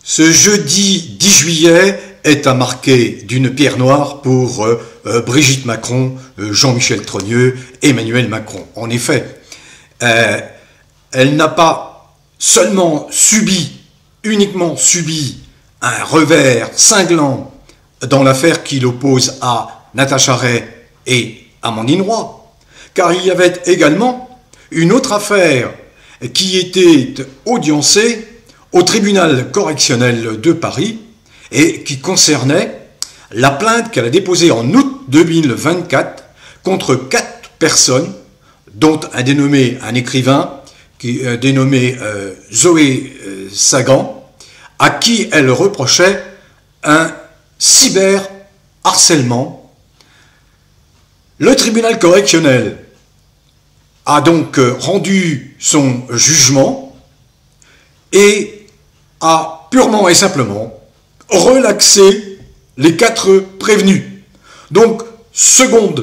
Ce jeudi 10 juillet est à marquer d'une pierre noire pour Brigitte Macron, Jean-Michel Trogneux, Emmanuel Macron. En effet, elle n'a pas seulement uniquement subi un revers cinglant dans l'affaire qui l'oppose à Natacha Ray et Amandine Roy, car il y avait également une autre affaire qui était audiencée au tribunal correctionnel de Paris et qui concernait la plainte qu'elle a déposée en août 2024 contre 4 personnes, dont un écrivain qui est dénommé Zoé Sagan, à qui elle reprochait un cyberharcèlement. Le tribunal correctionnel a donc rendu son jugement et a purement et simplement relaxé les 4 prévenus. Donc, second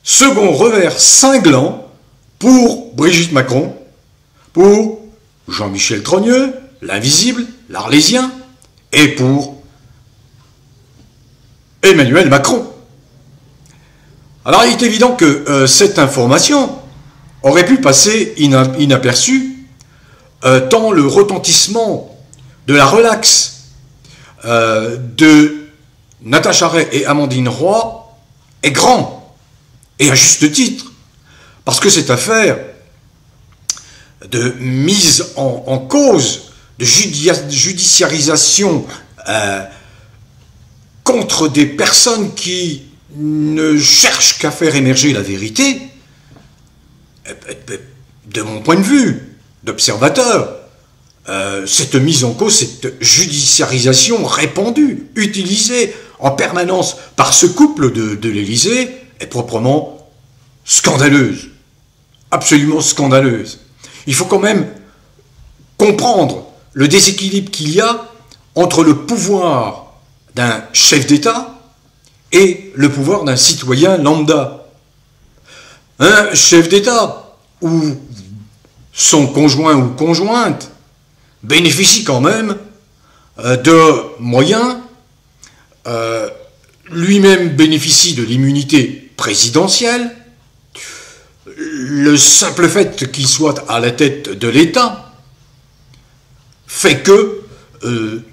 revers cinglant pour Brigitte Macron, pour Jean-Michel Trogneux, l'invisible, l'Arlésien, et pour Emmanuel Macron. Alors, il est évident que cette information aurait pu passer inaperçue tant le retentissement de la relaxe de Natacha Ray et Amandine Roy est grand, et à juste titre, parce que cette affaire de mise en cause, de judiciarisation contre des personnes qui ne cherchent qu'à faire émerger la vérité, de mon point de vue d'observateur, cette mise en cause, cette judiciarisation répandue, utilisée en permanence par ce couple de l'Élysée, est proprement scandaleuse, absolument scandaleuse. Il faut quand même comprendre le déséquilibre qu'il y a entre le pouvoir d'un chef d'État et le pouvoir d'un citoyen lambda. Un chef d'État où son conjoint ou conjointe bénéficie quand même de moyens, lui-même bénéficie de l'immunité présidentielle. Le simple fait qu'il soit à la tête de l'État fait que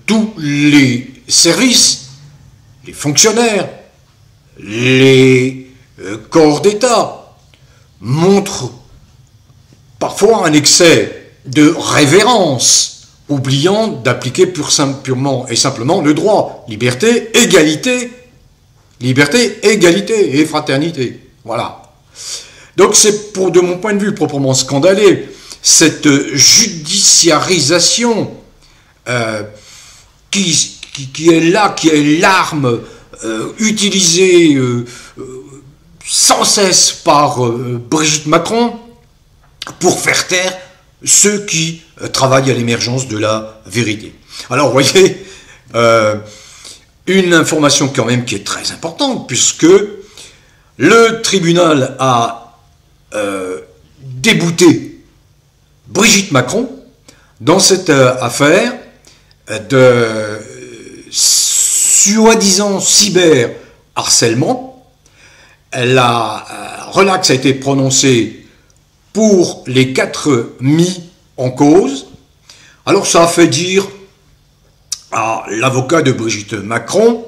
tous les services, les fonctionnaires, les corps d'État montrent parfois un excès de révérence, oubliant d'appliquer purement et simplement le droit. Liberté, égalité et fraternité. Voilà. Donc c'est, de mon point de vue, proprement scandaleux, cette judiciarisation qui est là, qui est l'arme utilisée sans cesse par Brigitte Macron pour faire taire ceux qui travaillent à l'émergence de la vérité. Alors, vous voyez, une information quand même qui est très importante, puisque le tribunal a débouté Brigitte Macron dans cette affaire de soi-disant cyberharcèlement. La relaxe a été prononcée pour les 4 mis en cause. Alors ça a fait dire à l'avocat de Brigitte Macron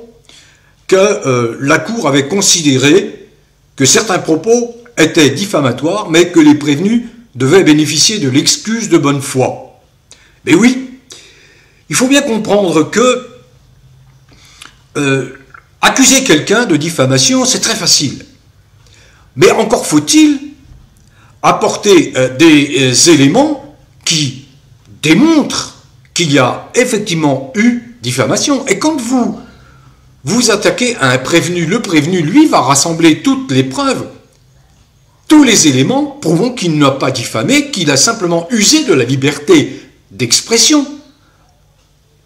que la Cour avait considéré que certains propos étaient diffamatoires, mais que les prévenus devaient bénéficier de l'excuse de bonne foi. Mais oui, il faut bien comprendre que accuser quelqu'un de diffamation, c'est très facile. Mais encore faut-il apporter des éléments qui démontrent qu'il y a effectivement eu diffamation. Et quand vous attaquez à un prévenu, le prévenu, lui, va rassembler toutes les preuves, tous les éléments prouvant qu'il n'a pas diffamé, qu'il a simplement usé de la liberté d'expression,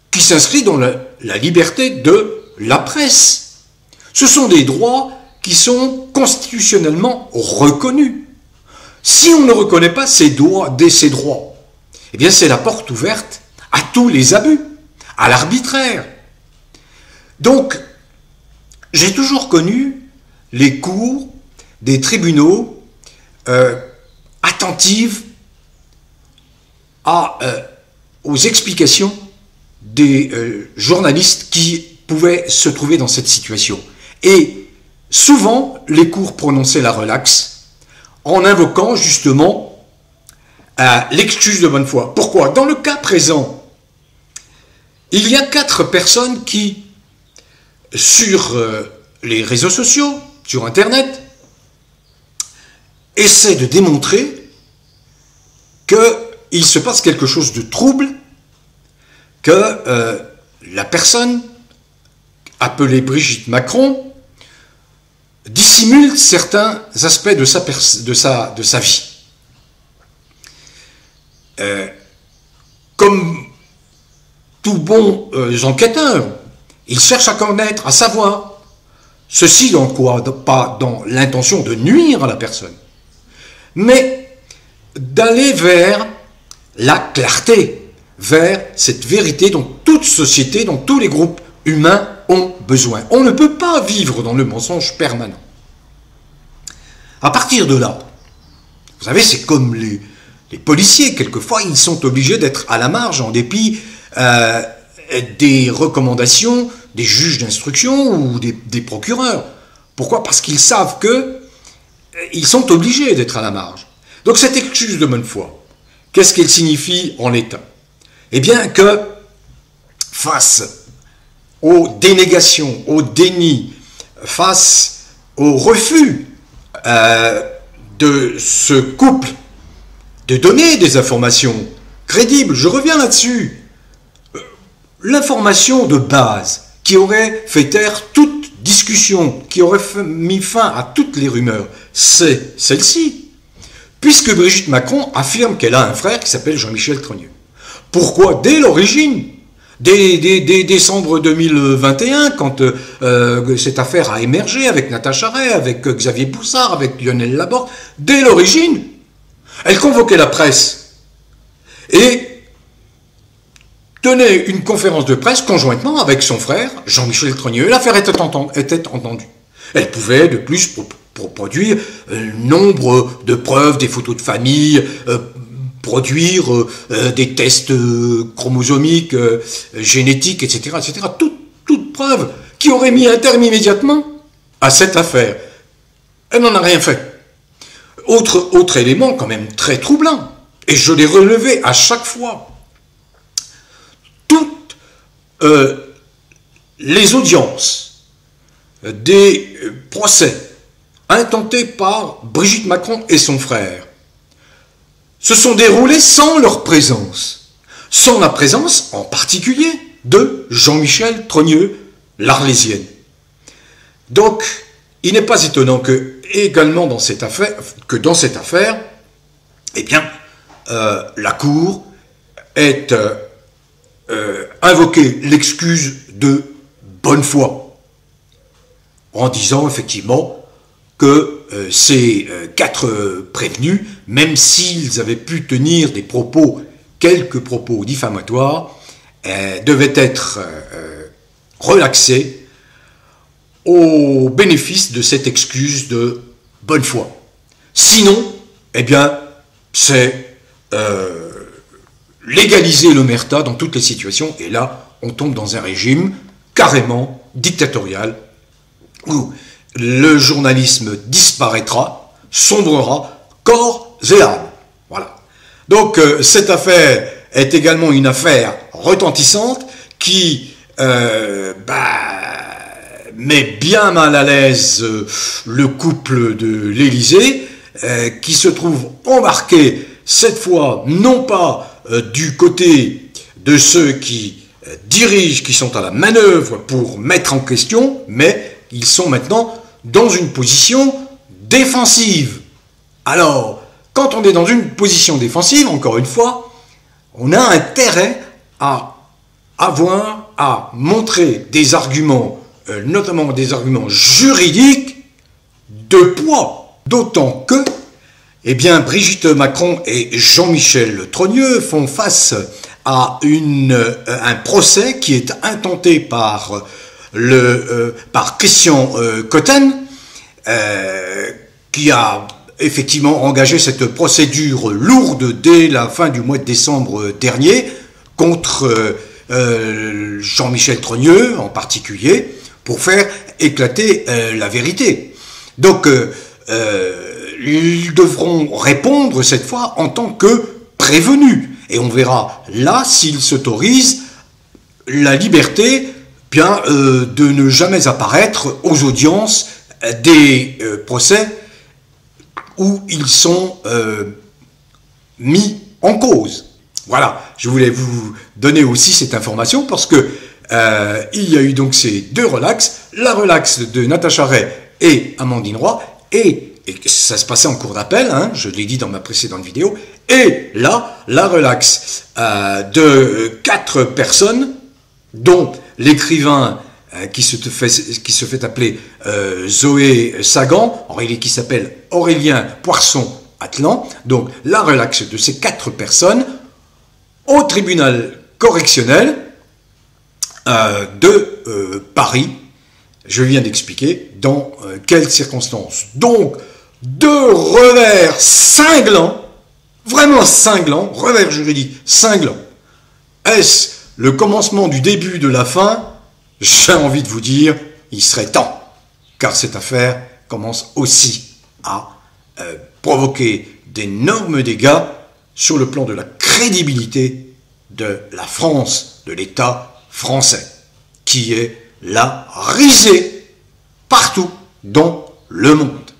qui s'inscrit dans la liberté de la presse. Ce sont des droits qui sont constitutionnellement reconnus. Si on ne reconnaît pas ces droits, eh bien c'est la porte ouverte à tous les abus, à l'arbitraire. Donc, j'ai toujours connu les cours des tribunaux attentives aux explications des journalistes qui pouvaient se trouver dans cette situation. Et souvent, les cours prononçaient la relaxe en invoquant justement l'excuse de bonne foi. Pourquoi? Dans le cas présent, il y a 4 personnes qui, sur les réseaux sociaux, sur Internet, essaient de démontrer qu'il se passe quelque chose de trouble, que la personne appelée Brigitte Macron dissimule certains aspects de sa vie. Comme tout bon enquêteur, il cherche à connaître, à savoir, ceci dans quoi? Pas dans l'intention de nuire à la personne, mais d'aller vers la clarté, vers cette vérité dont toute société, dont tous les groupes humains ont besoin. On ne peut pas vivre dans le mensonge permanent. À partir de là, vous savez, c'est comme les policiers, quelquefois ils sont obligés d'être à la marge en dépit des recommandations des juges d'instruction ou des procureurs. Pourquoi? Parce qu'ils savent qu'ils sont obligés d'être à la marge. Donc cette excuse de bonne foi, qu'est-ce qu'elle signifie en l'état? Eh bien que face aux dénégations, au déni, face au refus de ce couple de donner des informations crédibles, je reviens là-dessus, l'information de base qui aurait fait taire toute discussion, qui aurait mis fin à toutes les rumeurs, c'est celle-ci, puisque Brigitte Macron affirme qu'elle a un frère qui s'appelle Jean-Michel Trogneux. Pourquoi? Dès l'origine, dès décembre 2021, quand cette affaire a émergé avec Natacha Ray, avec Xavier Poussard, avec Lionel Laborde, dès l'origine, elle convoquait la presse et tenait une conférence de presse conjointement avec son frère, Jean-Michel Trogneux. L'affaire était entendue. Elle pouvait de plus produire nombre de preuves, des photos de famille, produire des tests chromosomiques, génétiques, etc., etc. Toute preuve qui aurait mis un terme immédiatement à cette affaire. Elle n'en a rien fait. Autre élément quand même très troublant, et je l'ai relevé à chaque fois, toutes les audiences des procès intentés par Brigitte Macron et son frère se sont déroulés sans leur présence, sans la présence en particulier de Jean-Michel Trogneux, l'Arlésienne. Donc, il n'est pas étonnant que, également dans cette affaire, eh bien, la Cour ait invoqué l'excuse de bonne foi, en disant effectivement que ces 4 prévenus, même s'ils avaient pu tenir des propos, quelques propos diffamatoires, devaient être relaxés au bénéfice de cette excuse de bonne foi. Sinon, eh bien, c'est légaliser l'omerta dans toutes les situations, et là, on tombe dans un régime carrément dictatorial, où le journalisme disparaîtra, sombrera, corps et âme. Voilà. Donc, cette affaire est également une affaire retentissante qui met bien mal à l'aise le couple de l'Élysée, qui se trouve embarqué cette fois non pas du côté de ceux qui dirigent, qui sont à la manœuvre pour mettre en question, mais ils sont maintenant dans une position défensive. Alors, quand on est dans une position défensive, encore une fois, on a intérêt à montrer des arguments, notamment des arguments juridiques de poids. D'autant que, eh bien, Brigitte Macron et Jean-Michel Trogneux font face à un procès qui est intenté par Christian Cotten, qui a effectivement engagé cette procédure lourde dès la fin du mois de décembre dernier contre Jean-Michel Trogneux en particulier, pour faire éclater la vérité. Donc, ils devront répondre cette fois en tant que prévenus. Et on verra là s'ils s'autorisent la liberté de ne jamais apparaître aux audiences des procès où ils sont mis en cause. Voilà, je voulais vous donner aussi cette information parce que il y a eu donc ces deux relax, la relax de Natacha Ray et Amandine Roy, et ça se passait en cours d'appel, hein, je l'ai dit dans ma précédente vidéo, et là, la relax de 4 personnes, dont l'écrivain qui se fait appeler Zoé Sagan, qui s'appelle Aurélien Poisson-Atlan, donc la relax de ces 4 personnes au tribunal correctionnel de Paris. Je viens d'expliquer dans quelles circonstances. Donc, 2 revers cinglants, vraiment cinglants, revers juridiques cinglants. Est-ce le commencement du début de la fin? J'ai envie de vous dire, il serait temps, car cette affaire commence aussi à provoquer d'énormes dégâts sur le plan de la crédibilité de la France, de l'État français, qui est là risé partout dans le monde.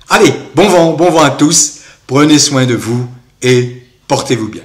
Allez, bon vent à tous, prenez soin de vous et portez-vous bien.